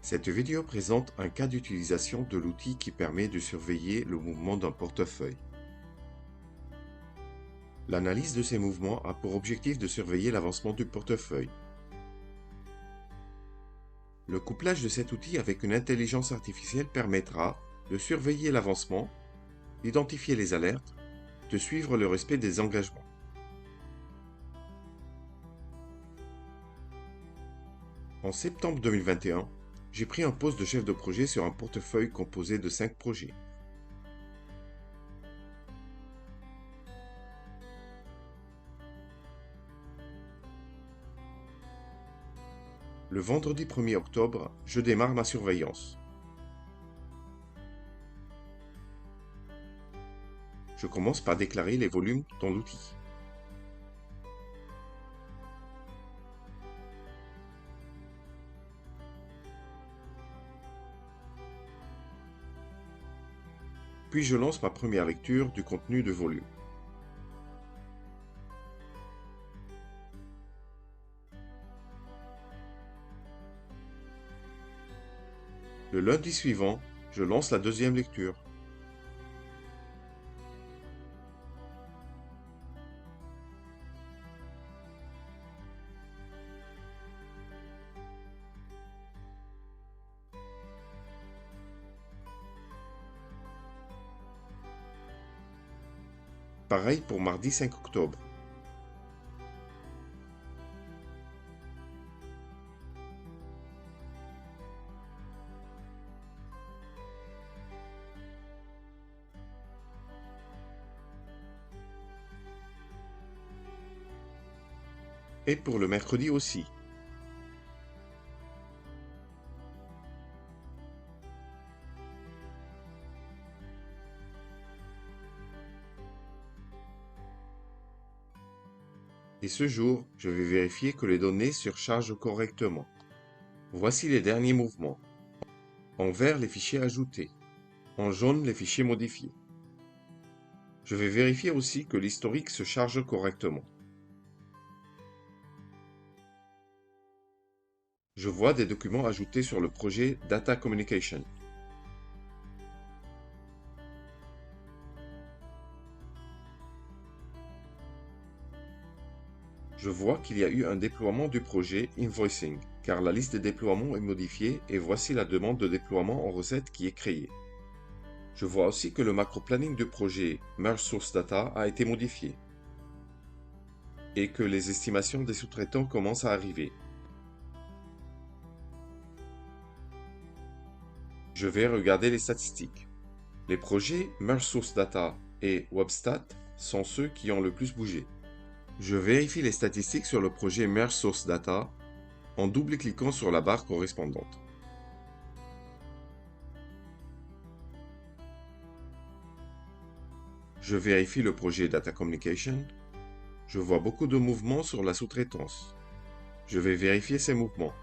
Cette vidéo présente un cas d'utilisation de l'outil qui permet de surveiller le mouvement d'un portefeuille. L'analyse de ces mouvements a pour objectif de surveiller l'avancement du portefeuille. Le couplage de cet outil avec une intelligence artificielle permettra de surveiller l'avancement, d'identifier les alertes, de suivre le respect des engagements. En septembre 2021, j'ai pris un poste de chef de projet sur un portefeuille composé de 5 projets. Le vendredi 1er octobre, je démarre ma surveillance. Je commence par déclarer les volumes dans l'outil. Puis je lance ma première lecture du contenu de volume. Le lundi suivant, je lance la deuxième lecture. Pareil pour mardi 5 octobre. Et pour le mercredi aussi. Et ce jour, je vais vérifier que les données surchargent correctement. Voici les derniers mouvements. En vert, les fichiers ajoutés. En jaune, les fichiers modifiés. Je vais vérifier aussi que l'historique se charge correctement. Je vois des documents ajoutés sur le projet Data Communication. Je vois qu'il y a eu un déploiement du projet Invoicing, car la liste des déploiements est modifiée et voici la demande de déploiement en recette qui est créée. Je vois aussi que le macro-planning du projet Merge Source Data a été modifié et que les estimations des sous-traitants commencent à arriver. Je vais regarder les statistiques. Les projets Merge Source Data et WebStat sont ceux qui ont le plus bougé. Je vérifie les statistiques sur le projet Merge Source Data en double-cliquant sur la barre correspondante. Je vérifie le projet Data Communication. Je vois beaucoup de mouvements sur la sous-traitance. Je vais vérifier ces mouvements.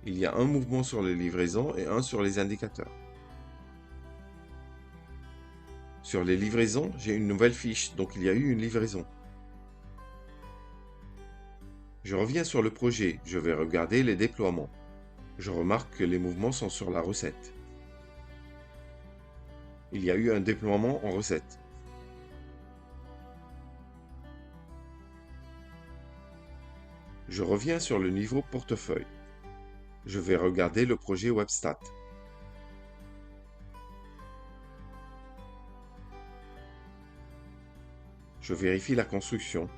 Il y a un mouvement sur les livraisons et un sur les indicateurs. Sur les livraisons, j'ai une nouvelle fiche, donc il y a eu une livraison. Je reviens sur le projet, je vais regarder les déploiements. Je remarque que les mouvements sont sur la recette. Il y a eu un déploiement en recette. Je reviens sur le niveau portefeuille. Je vais regarder le projet WebStat. Je vérifie la construction.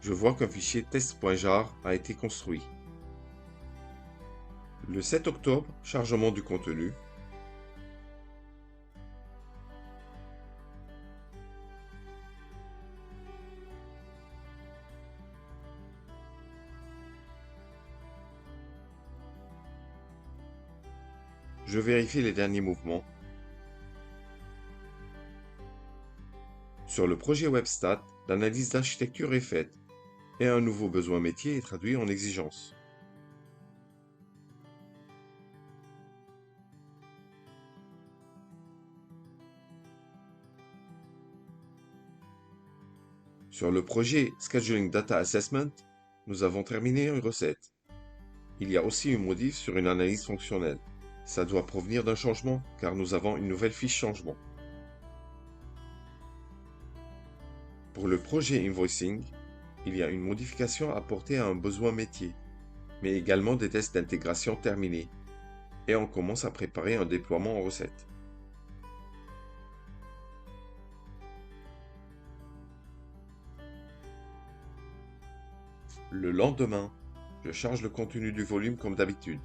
Je vois qu'un fichier test.jar a été construit. Le 7 octobre, chargement du contenu. Je vérifie les derniers mouvements. Sur le projet WebStat, l'analyse d'architecture est faite et un nouveau besoin métier est traduit en exigence. Sur le projet Scheduling Data Assessment, nous avons terminé une recette. Il y a aussi une modif sur une analyse fonctionnelle. Ça doit provenir d'un changement, car nous avons une nouvelle fiche changement. Pour le projet Invoicing, il y a une modification apportée à un besoin métier, mais également des tests d'intégration terminés, et on commence à préparer un déploiement en recette. Le lendemain, je charge le contenu du volume comme d'habitude.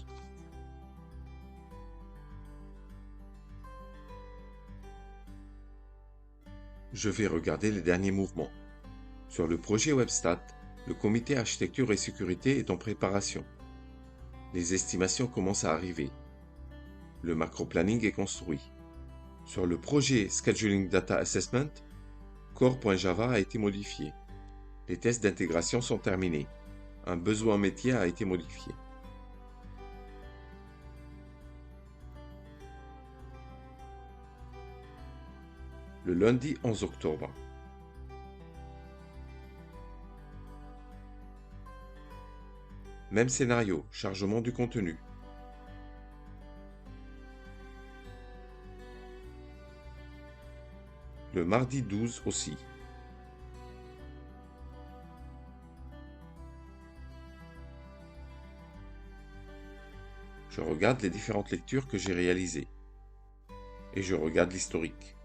Je vais regarder les derniers mouvements. Sur le projet WebStat, le comité architecture et sécurité est en préparation. Les estimations commencent à arriver. Le macro-planning est construit. Sur le projet Scheduling Data Assessment, core.java a été modifié. Les tests d'intégration sont terminés. Un besoin métier a été modifié. Le lundi 11 octobre. Même scénario, chargement du contenu. Le mardi 12 aussi. Je regarde les différentes lectures que j'ai réalisées. Et je regarde l'historique.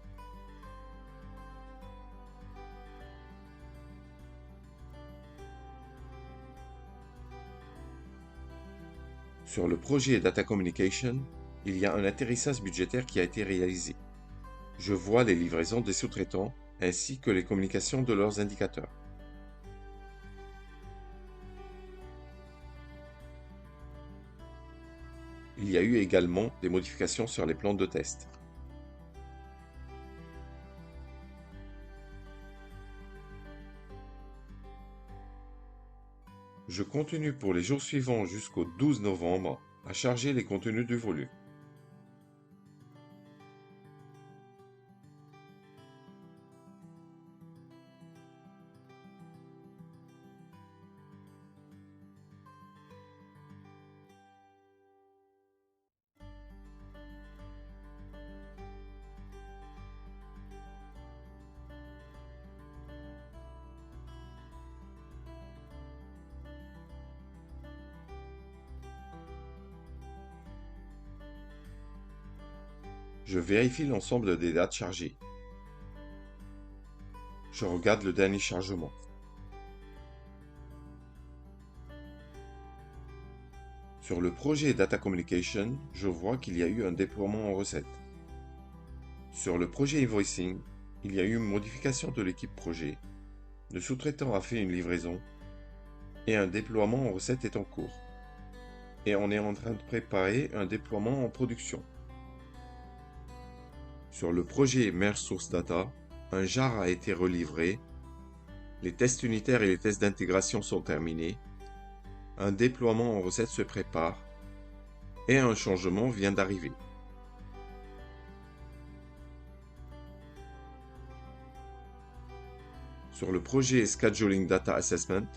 Sur le projet Data Communication, il y a un atterrissage budgétaire qui a été réalisé. Je vois les livraisons des sous-traitants ainsi que les communications de leurs indicateurs. Il y a eu également des modifications sur les plans de test. Je continue pour les jours suivants jusqu'au 12 novembre à charger les contenus du volume. Je vérifie l'ensemble des dates chargées. Je regarde le dernier chargement. Sur le projet Data Communication, je vois qu'il y a eu un déploiement en recette. Sur le projet Invoicing, il y a eu une modification de l'équipe projet. Le sous-traitant a fait une livraison et un déploiement en recette est en cours. Et on est en train de préparer un déploiement en production. Sur le projet Merge Source Data, un jar a été relivré, les tests unitaires et les tests d'intégration sont terminés, un déploiement en recette se prépare et un changement vient d'arriver. Sur le projet Scheduling Data Assessment,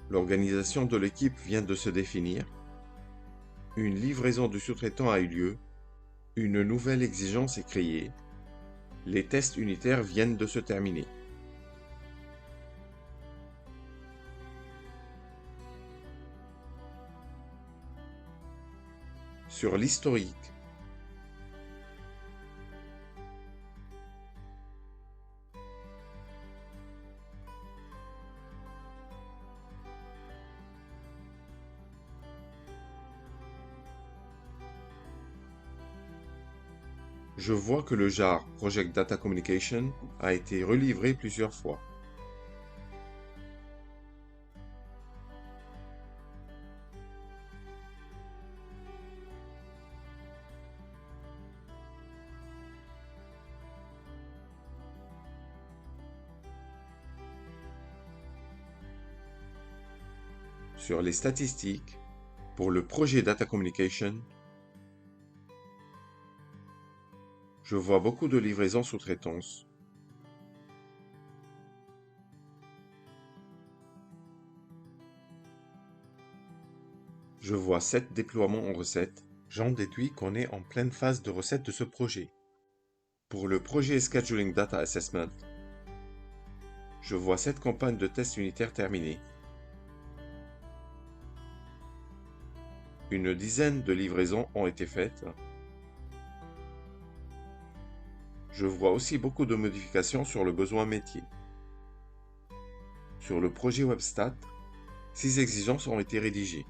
l'organisation de l'équipe vient de se définir, une livraison du sous-traitant a eu lieu, une nouvelle exigence est créée, les tests unitaires viennent de se terminer. Sur l'historique, je vois que le jar Project Data Communication a été relivré plusieurs fois. Sur les statistiques, pour le projet Data Communication, je vois beaucoup de livraisons sous-traitance. Je vois 7 déploiements en recette. J'en déduis qu'on est en pleine phase de recette de ce projet. Pour le projet Scheduling Data Assessment, je vois 7 campagnes de tests unitaires terminées. Une dizaine de livraisons ont été faites. Je vois aussi beaucoup de modifications sur le besoin métier. Sur le projet WebStat, 6 exigences ont été rédigées.